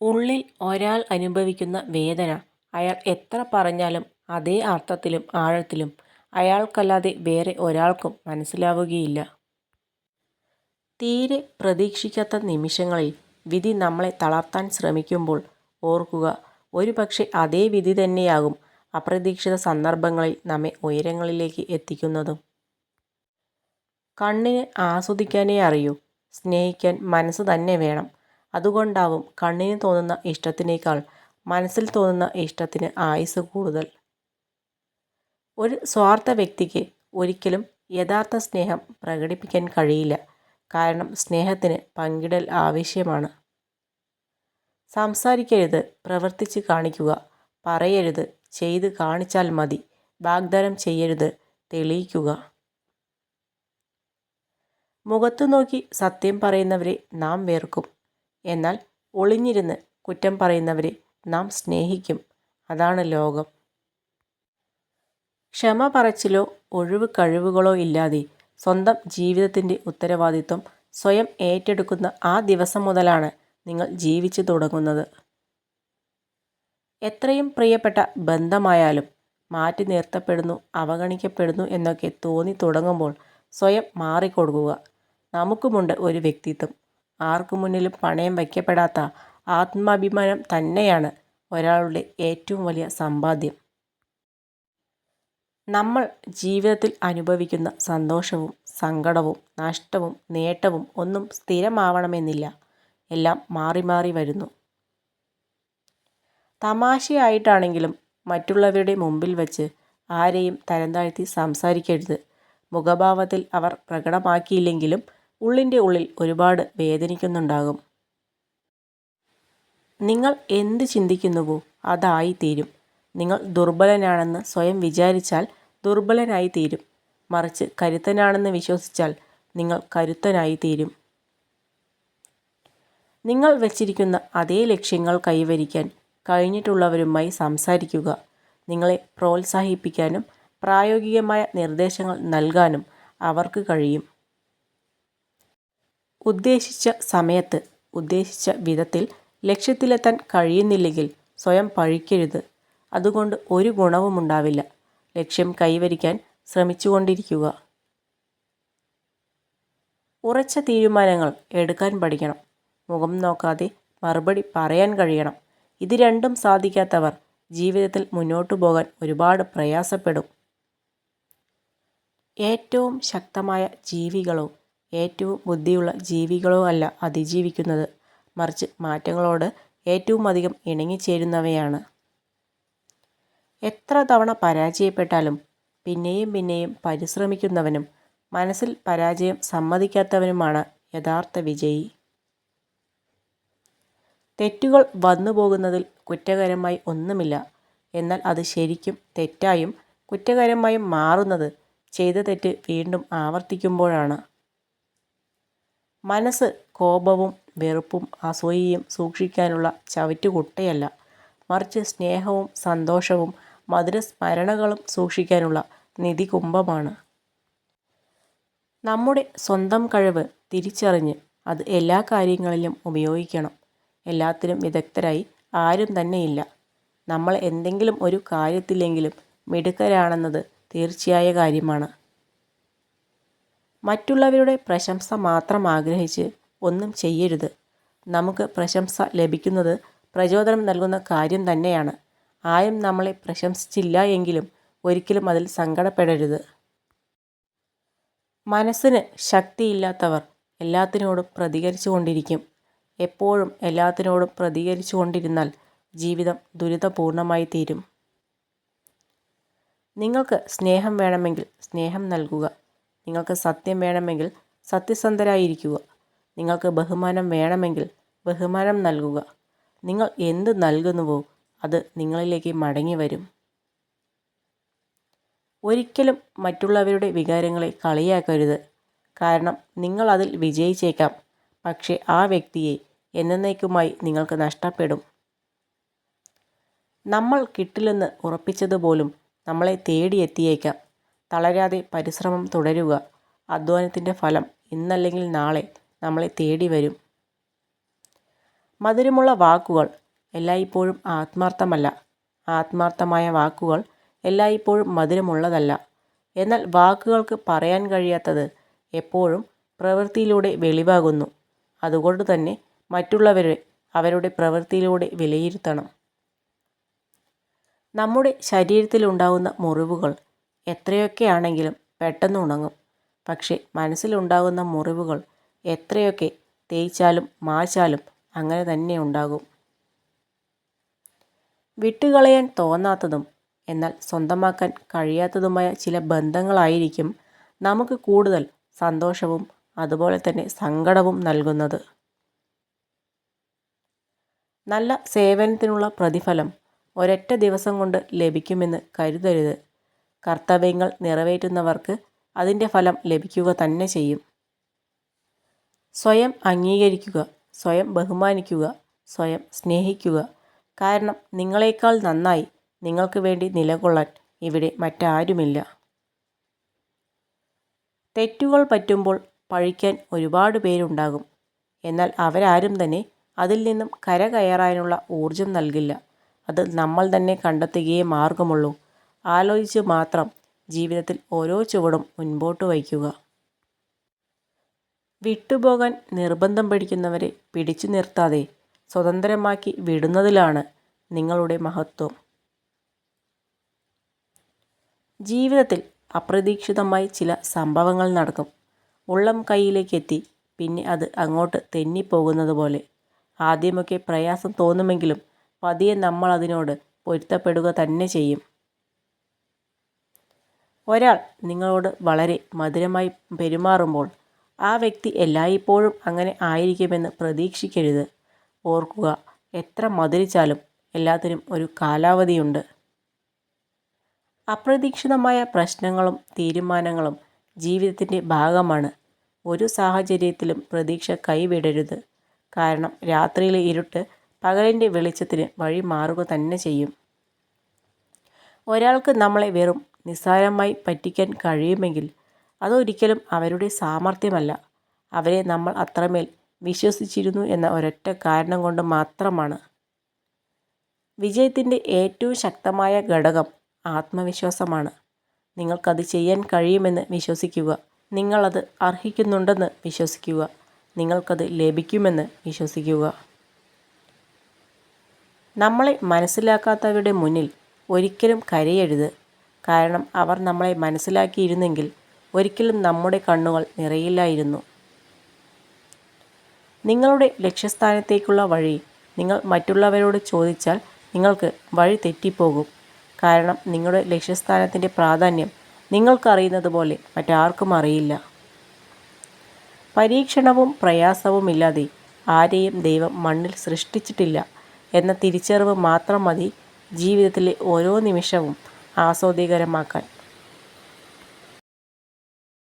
ഉള്ളിൽ ഒരാൾ അനുഭവിക്കുന്ന വേദന അയാൾ എത്ര പറഞ്ഞാലും അതേ അർത്ഥത്തിലും ആഴത്തിലും അയാൾക്കല്ലാതെ വേറെ ഒരാൾക്കും മനസ്സിലാവുകയില്ല. തീരെ പ്രതീക്ഷിക്കാത്ത നിമിഷങ്ങളിൽ വിധി നമ്മളെ തളർത്താൻ ശ്രമിക്കുമ്പോൾ ഓർക്കുക, ഒരുപക്ഷെ അതേ വിധി തന്നെയാകും അപ്രതീക്ഷിത സന്ദർഭങ്ങളിൽ നമ്മെ ഉയരങ്ങളിലേക്ക് എത്തിക്കുന്നതും. കണ്ണിന് ആസ്വദിക്കാനേ അറിയൂ, സ്നേഹിക്കാൻ മനസ്സ് തന്നെ വേണം. അതുകൊണ്ടാവും കണ്ണിന് തോന്നുന്ന ഇഷ്ടത്തിനേക്കാൾ മനസ്സിൽ തോന്നുന്ന ഇഷ്ടത്തിന് ആയുസ് കൂടുതൽ. ഒരു സ്വാർത്ഥ വ്യക്തിക്ക് ഒരിക്കലും യഥാർത്ഥ സ്നേഹം പ്രകടിപ്പിക്കാൻ കഴിയില്ല. കാരണം സ്നേഹത്തിന് പങ്കിടൽ ആവശ്യമാണ്. സംസാരിക്കരുത്, പ്രവർത്തിച്ച് കാണിക്കുക. പറയരുത്, ചെയ്ത് കാണിച്ചാൽ മതി. വാഗ്ദാനം ചെയ്യരുത്, തെളിയിക്കുക. മുഖത്തു നോക്കി സത്യം പറയുന്നവരെ നാം വെറുക്കും. എന്നാൽ ഒളിഞ്ഞിരുന്ന് കുറ്റം പറയുന്നവരെ നാം സ്നേഹിക്കും. അതാണ് ലോകം. ക്ഷമ പറച്ചിലോ ഒഴിവ് കഴിവുകളോ ഇല്ലാതെ സ്വന്തം ജീവിതത്തിൻ്റെ ഉത്തരവാദിത്വം സ്വയം ഏറ്റെടുക്കുന്ന ആ ദിവസം മുതലാണ് നിങ്ങൾ ജീവിച്ചു തുടങ്ങുന്നത്. എത്രയും പ്രിയപ്പെട്ട ബന്ധമായാലും മാറ്റി നിർത്തപ്പെടുന്നു, അവഗണിക്കപ്പെടുന്നു എന്നൊക്കെ തോന്നി തുടങ്ങുമ്പോൾ സ്വയം മാറിക്കൊടുക്കുക. നമുക്കുമുണ്ട് ഒരു വ്യക്തിത്വം. ആർക്കു മുന്നിലും പണയം വയ്ക്കപ്പെടാത്ത ആത്മാഭിമാനം തന്നെയാണ് ഒരാളുടെ ഏറ്റവും വലിയ സമ്പാദ്യം. നമ്മൾ ജീവിതത്തിൽ അനുഭവിക്കുന്ന സന്തോഷവും സങ്കടവും നഷ്ടവും നേട്ടവും ഒന്നും സ്ഥിരമാവണമെന്നില്ല. എല്ലാം മാറി മാറി വരുന്നു. തമാശയായിട്ടാണെങ്കിലും മറ്റുള്ളവരുടെ മുമ്പിൽ വച്ച് ആരെയും തരം താഴ്ത്തി സംസാരിക്കരുത്. മുഖഭാവത്തിൽ അവർ പ്രകടമാക്കിയില്ലെങ്കിലും ഉള്ളിൻ്റെ ഉള്ളിൽ ഒരുപാട് വേദനിക്കുന്നുണ്ടാകും. നിങ്ങൾ എന്ത് ചിന്തിക്കുന്നുവോ അതായിത്തീരും. നിങ്ങൾ ദുർബലനാണെന്ന് സ്വയം വിചാരിച്ചാൽ ദുർബലനായിത്തീരും. മറിച്ച് കരുത്തനാണെന്ന് വിശ്വസിച്ചാൽ നിങ്ങൾ കരുത്തനായിത്തീരും. നിങ്ങൾ വച്ചിരിക്കുന്ന അതേ ലക്ഷ്യങ്ങൾ കൈവരിക്കാൻ കഴിഞ്ഞിട്ടുള്ളവരുമായി സംസാരിക്കുക. നിങ്ങളെ പ്രോത്സാഹിപ്പിക്കാനും പ്രായോഗികമായ നിർദ്ദേശങ്ങൾ നൽകാനും അവർക്ക് കഴിയും. ഉദ്ദേശിച്ച സമയത്ത് ഉദ്ദേശിച്ച വിധത്തിൽ ലക്ഷ്യത്തിലെത്താൻ കഴിയുന്നില്ലെങ്കിൽ സ്വയം പഴിക്കരുത്. അതുകൊണ്ട് ഒരു ഗുണവുമുണ്ടാവില്ല. ലക്ഷ്യം കൈവരിക്കാൻ ശ്രമിച്ചുകൊണ്ടിരിക്കുക. ഉറച്ച തീരുമാനങ്ങൾ എടുക്കാൻ പഠിക്കണം. മുഖം നോക്കാതെ മറുപടി പറയാൻ കഴിയണം. ഇത് രണ്ടും സാധിക്കാത്തവർ ജീവിതത്തിൽ മുന്നോട്ടു പോകാൻ ഒരുപാട് പ്രയാസപ്പെടും. ഏറ്റവും ശക്തമായ ജീവികളോ ഏറ്റവും ബുദ്ധിയുള്ള ജീവികളോ അല്ല അതിജീവിക്കുന്നത്. മറിച്ച് മാറ്റങ്ങളോട് ഏറ്റവും അധികം ഇണങ്ങിച്ചേരുന്നവയാണ്. എത്ര തവണ പരാജയപ്പെട്ടാലും പിന്നെയും പിന്നെയും പരിശ്രമിക്കുന്നവനും മനസ്സിൽ പരാജയം സമ്മതിക്കാത്തവനുമാണ് യഥാർത്ഥ വിജയി. തെറ്റുകൾ വന്നു പോകുന്നതിൽ കുറ്റകരമായി ഒന്നുമില്ല. എന്നാൽ അത് ശരിക്കും തെറ്റായും കുറ്റകരമായും മാറുന്നത് ചെയ്ത തെറ്റ് വീണ്ടും ആവർത്തിക്കുമ്പോഴാണ്. മനസ്സ് കോപവും വെറുപ്പും അസൂയയും സൂക്ഷിക്കാനുള്ള ചവറ്റുകുട്ടയല്ല. മറിച്ച് സ്നേഹവും സന്തോഷവും മധുരസ്മരണകളും സൂക്ഷിക്കാനുള്ള നിധികുംഭമാണ്. നമ്മുടെ സ്വന്തം കഴിവ് തിരിച്ചറിഞ്ഞ് അത് എല്ലാ കാര്യങ്ങളിലും ഉപയോഗിക്കണം. എല്ലാത്തിനും വിദഗ്ധരായി ആരും തന്നെയില്ല. നമ്മൾ എന്തെങ്കിലും ഒരു കാര്യത്തിലെങ്കിലും മിടുക്കരാണെന്നത് തീർച്ചയായ കാര്യമാണ്. മറ്റുള്ളവരുടെ പ്രശംസ മാത്രം ആഗ്രഹിച്ച് ഒന്നും ചെയ്യരുത്. നമുക്ക് പ്രശംസ ലഭിക്കുന്നത് പ്രചോദനം നൽകുന്ന കാര്യം തന്നെയാണ്. ആരും നമ്മളെ പ്രശംസിച്ചില്ല എങ്കിലും ഒരിക്കലും അതിൽ സങ്കടപ്പെടരുത്. മനസ്സിന് ശക്തിയില്ലാത്തവർ എല്ലാത്തിനോടും പ്രതികരിച്ചു കൊണ്ടിരിക്കും. എപ്പോഴും എല്ലാത്തിനോടും പ്രതികരിച്ചു കൊണ്ടിരുന്നാൽ ജീവിതം ദുരിതപൂർണമായി തീരും. നിങ്ങൾക്ക് സ്നേഹം വേണമെങ്കിൽ സ്നേഹം നൽകുക. നിങ്ങൾക്ക് സത്യം വേണമെങ്കിൽ സത്യസന്ധരായിരിക്കുക. നിങ്ങൾക്ക് ബഹുമാനം വേണമെങ്കിൽ ബഹുമാനം നൽകുക. നിങ്ങൾ എന്ത് നൽകുന്നുവോ അത് നിങ്ങളിലേക്ക് മടങ്ങി വരും. ഒരിക്കലും മറ്റുള്ളവരുടെ വികാരങ്ങളെ കളിയാക്കരുത്. കാരണം നിങ്ങൾ അതിൽ വിജയിച്ചേക്കാം, പക്ഷേ ആ വ്യക്തിയെ എന്നേക്കുമായി നിങ്ങൾക്ക് നഷ്ടപ്പെടും. നമ്മൾ കിട്ടില്ലെന്ന് ഉറപ്പിച്ചതുപോലും നമ്മളെ തേടിയെത്തിയേക്കാം. തളരാതെ പരിശ്രമം തുടരുക. അധ്വാനത്തിൻ്റെ ഫലം ഇന്നല്ലെങ്കിൽ നാളെ നമ്മളെ തേടി വരും. മധുരമുള്ള വാക്കുകൾ എല്ലായ്പ്പോഴും ആത്മാർത്ഥമല്ല. ആത്മാർത്ഥമായ വാക്കുകൾ എല്ലായ്പ്പോഴും മധുരമുള്ളതല്ല. എന്നാൽ വാക്കുകൾക്ക് പറയാൻ കഴിയാത്തത് എപ്പോഴും പ്രവൃത്തിയിലൂടെ വെളിവാകുന്നു. അതുകൊണ്ട് തന്നെ മറ്റുള്ളവരെ അവരുടെ പ്രവൃത്തിയിലൂടെ വിലയിരുത്തണം. നമ്മുടെ ശരീരത്തിലുണ്ടാകുന്ന മുറിവുകൾ എത്രയൊക്കെയാണെങ്കിലും പെട്ടെന്ന് ഉണങ്ങും. പക്ഷേ മനസ്സിലുണ്ടാകുന്ന മുറിവുകൾ എത്രയൊക്കെ തേച്ചാലും മായ്ച്ചാലും അങ്ങനെ തന്നെ ഉണ്ടാകും. വിട്ടുകളയാൻ തോന്നാത്തതും എന്നാൽ സ്വന്തമാക്കാൻ കഴിയാത്തതുമായ ചില ബന്ധങ്ങളായിരിക്കും നമുക്ക് കൂടുതൽ സന്തോഷവും അതുപോലെ തന്നെ സങ്കടവും നൽകുന്നത്. നല്ല സേവനത്തിനുള്ള പ്രതിഫലം ഒരൊറ്റ ദിവസം കൊണ്ട് ലഭിക്കുമെന്ന് കരുതരുത്. കർത്തവ്യങ്ങൾ നിറവേറ്റുന്നവർക്ക് അതിൻ്റെ ഫലം ലഭിക്കുക തന്നെ ചെയ്യും. സ്വയം അംഗീകരിക്കുക, സ്വയം ബഹുമാനിക്കുക, സ്വയം സ്നേഹിക്കുക. കാരണം നിങ്ങളെക്കാൾ നന്നായി നിങ്ങൾക്ക് വേണ്ടി നിലകൊള്ളാൻ ഇവിടെ മറ്റാരുമില്ല. തെറ്റുകൾ പറ്റുമ്പോൾ പഴിക്കാൻ ഒരുപാട് പേരുണ്ടാകും. എന്നാൽ അവരാരും തന്നെ അതിൽ നിന്നും കരകയറാനുള്ള ഊർജം നൽകില്ല. അത് നമ്മൾ തന്നെ കണ്ടെത്തുകയേ മാർഗമുള്ളൂ. ആലോചിച്ച് മാത്രം ജീവിതത്തിൽ ഓരോ ചുവടും മുൻപോട്ട് വയ്ക്കുക. വിട്ടുപോകാൻ നിർബന്ധം പിടിക്കുന്നവരെ പിടിച്ചു നിർത്താതെ സ്വതന്ത്രമാക്കി വിടുന്നതിലാണ് നിങ്ങളുടെ മഹത്വം. ജീവിതത്തിൽ അപ്രതീക്ഷിതമായി ചില സംഭവങ്ങൾ നടക്കും. ഉള്ളം കൈയിലേക്കെത്തി പിന്നെ അത് അങ്ങോട്ട് തെന്നിപ്പോകുന്നത് പോലെ. ആദ്യമൊക്കെ പ്രയാസം തോന്നുമെങ്കിലും പതിയെ നമ്മൾ അതിനോട് പൊരുത്തപ്പെടുക തന്നെ ചെയ്യും. ഒരാൾ നിങ്ങളോട് വളരെ മധുരമായി പെരുമാറുമ്പോൾ ആ വ്യക്തി എല്ലായ്പ്പോഴും അങ്ങനെ ആയിരിക്കുമെന്ന് പ്രതീക്ഷിക്കരുത്. ഓർക്കുക, എത്ര മധുരിച്ചാലും എല്ലാത്തിനും ഒരു കാലാവധിയുണ്ട്. അപ്രതീക്ഷിതമായ പ്രശ്നങ്ങളും തീരുമാനങ്ങളും ജീവിതത്തിൻ്റെ ഭാഗമാണ്. ഒരു സാഹചര്യത്തിലും പ്രതീക്ഷ കൈവിടരുത്. കാരണം രാത്രിയിലെ ഇരുട്ട് പകലിൻ്റെ വെളിച്ചത്തിന് വഴി മാറുക തന്നെ ചെയ്യും. ഒരാൾക്ക് നമ്മളെ വെറും നിസ്സാരമായി പറ്റിക്കാൻ കഴിയുമെങ്കിൽ അതൊരിക്കലും അവരുടെ സാമർഥ്യമല്ല. അവരെ നമ്മൾ അത്രമേൽ വിശ്വസിച്ചിരുന്നു എന്ന ഒരൊറ്റ കാരണം കൊണ്ട് മാത്രമാണ്. വിജയത്തിൻ്റെ ഏറ്റവും ശക്തമായ ഘടകം ആത്മവിശ്വാസമാണ്. നിങ്ങൾക്കത് ചെയ്യാൻ കഴിയുമെന്ന് വിശ്വസിക്കുക. നിങ്ങളത് അർഹിക്കുന്നുണ്ടെന്ന് വിശ്വസിക്കുക. നിങ്ങൾക്കത് ലഭിക്കുമെന്ന് വിശ്വസിക്കുക. നമ്മളെ മനസ്സിലാക്കാത്തവരുടെ മുന്നിൽ ഒരിക്കലും കരയരുത്. കാരണം അവർ നമ്മളെ മനസ്സിലാക്കിയിരുന്നെങ്കിൽ ഒരിക്കലും നമ്മുടെ കണ്ണുകൾ നിറയില്ലായിരുന്നു. നിങ്ങളുടെ ലക്ഷ്യസ്ഥാനത്തേക്കുള്ള വഴി നിങ്ങൾ മറ്റുള്ളവരോട് ചോദിച്ചാൽ നിങ്ങൾക്ക് വഴി തെറ്റിപ്പോകും. കാരണം നിങ്ങളുടെ ലക്ഷ്യസ്ഥാനത്തിൻ്റെ പ്രാധാന്യം നിങ്ങൾക്കറിയുന്നത് പോലെ മറ്റാർക്കും അറിയില്ല. പരീക്ഷണവും പ്രയാസവുമില്ലാതെ ആരെയും ദൈവം മണ്ണിൽ സൃഷ്ടിച്ചിട്ടില്ല എന്ന തിരിച്ചറിവ് മാത്രം മതി ജീവിതത്തിലെ ഓരോ നിമിഷവും ആസ്വാദ്യകരമാക്കാൻ.